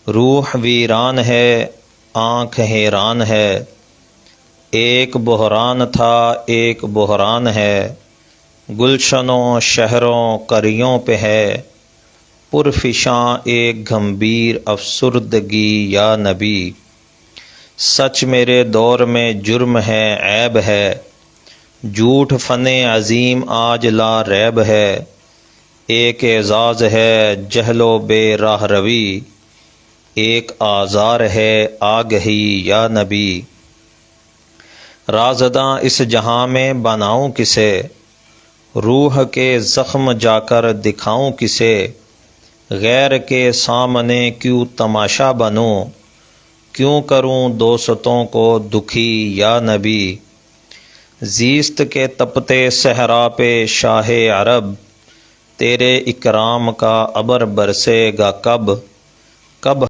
روح ویران ہے، آنکھ حیران ہے، ایک بحران تھا ایک بحران ہے، گلشنوں شہروں قریوں پہ ہے، پرفشاں ایک گھمبیر افسردگی یا نبی۔ سچ میرے دور میں جرم ہے عیب ہے، جھوٹ فن عظیم آج لا ریب ہے، ایک اعزاز ہے جہل و بے راہ روی، ایک آزار ہے آگہی یا نبی۔ رازداں اس جہاں میں بناؤں کسے، روح کے زخم جا کر دکھاؤں کسے، غیر کے سامنے کیوں تماشا بنوں، کیوں کروں دوستوں کو دکھی یا نبی۔ زیست کے تپتے صحرا پہ شاہ عرب، تیرے اکرام کا ابر برسے گا کب، کب